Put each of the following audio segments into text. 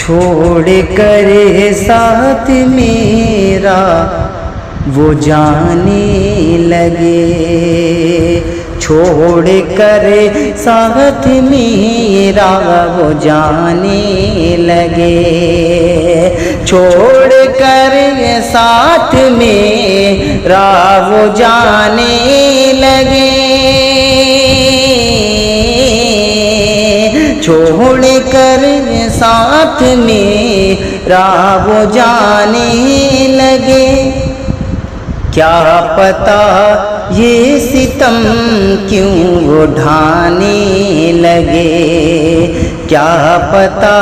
چھوڑ کر ساتھ میرا وہ جانے لگے، چھوڑ کر ساتھ میرا وہ جانے لگے، چھوڑ کر ساتھ میرا وہ جانے لگے، چھوڑ کر ساتھ میرا وہ جانے لگے، کیا پتہ یہ ستم کیوں اٹھانے لگے، کیا پتہ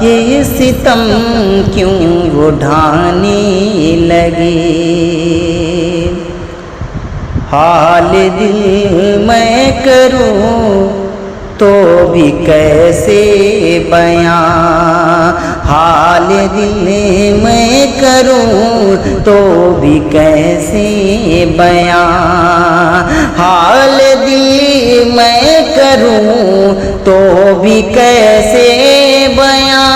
یہ ستم کیوں اٹھانے لگے، حال دل میں کروں تو بھی کیسے بیاں، حال دل میں کروں تو بھی کیسے بیاں، حال دل میں کروں تو بھی کیسے بیاں،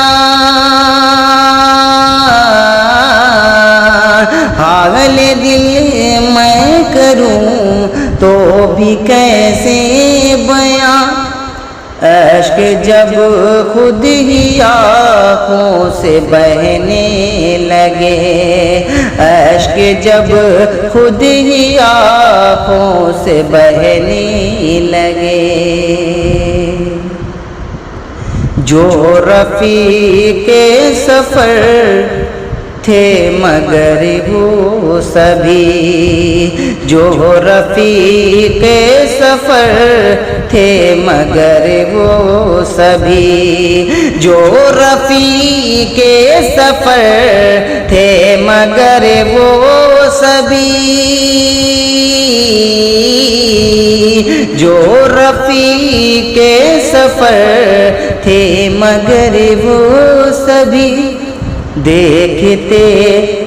حال دل میں کروں تو بھی کیسے بیاں، اشک جب خود ہی آنکھوں سے بہنے لگے، اشک جب خود ہی آنکھوں سے بہنے لگے، جو رفیق سفر تھے مگر وہ سبھی، جو رفیق سفر تھے مگر وہ سبھی، جو رفیق سفر تھے مگر وہ سبھی، جو رفیق سفر تھے مگر وہ سبھی، دیکھتے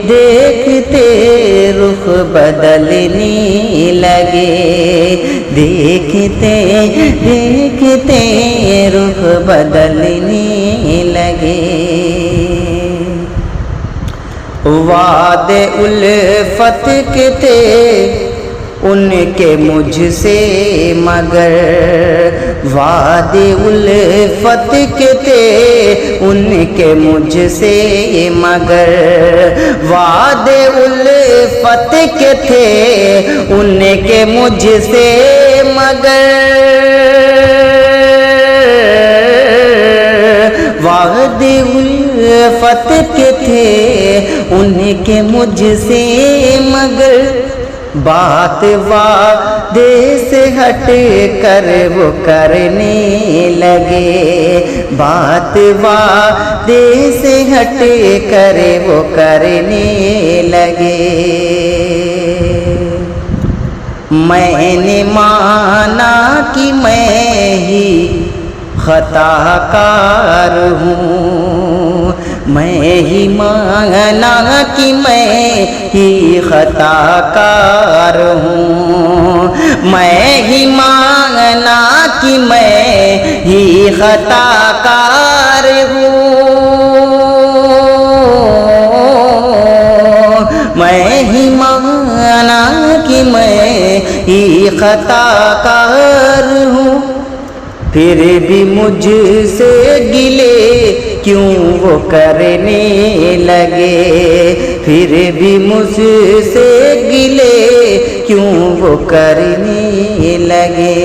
دیکھتے رخ بدلنے لگے، دیکھتے دیکھتے رخ بدلنے لگے، وعد الفت کے تھے ان کے مجھ سے مگر، وعد الفت کے تھے ان کے مجھ سے مگر، وعد الفت کے تھے ان کے مجھ سے مگر، وعد الفت کے تھے ان کے مجھ سے مگر، بات وعدے سے ہٹ کر وہ کرنے لگے، بات وعدے سے ہٹ کر وہ کرنے لگے، میں نے مانا کہ میں ہی خطا کار ہوں، میں ہی مانا کہ میں ہی خطا کار ہوں، میں ہی مانا کہ میں ہی خطا کار ہوں، میں ہی مانا کہ میں ہی خطا کار ہوں، پھر بھی مجھ سے گلے کیوں وہ کرنے لگے، پھر بھی مجھ سے گلے کیوں وہ کرنے لگے،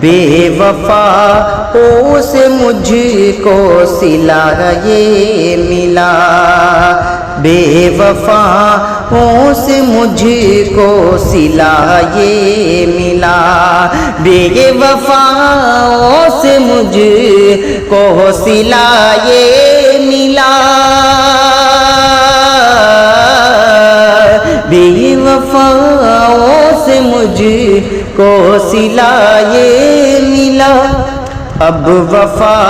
بے وفاؤں سے مجھ کو صلہ یہ ملا، بے وفاؤں سے مجھ کو صلہ یہ ملا، بے وفاؤں سے مجھ کو صلہ یہ ملا، بے وفاؤں سے مجھ کو صلہ یہ ملا، اب وفا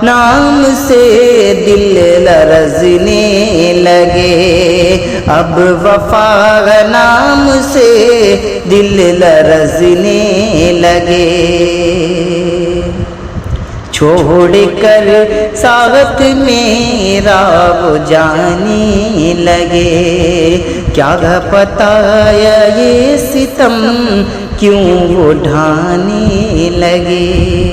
نام سے دل لرزنے لگے، اب وفا نام سے دل لرزنے لگے، چھوڑ کر ساتھ میرا وہ جانے لگے، کیا پتہ یہ ستم کیوں وہ ڈھانے لگے۔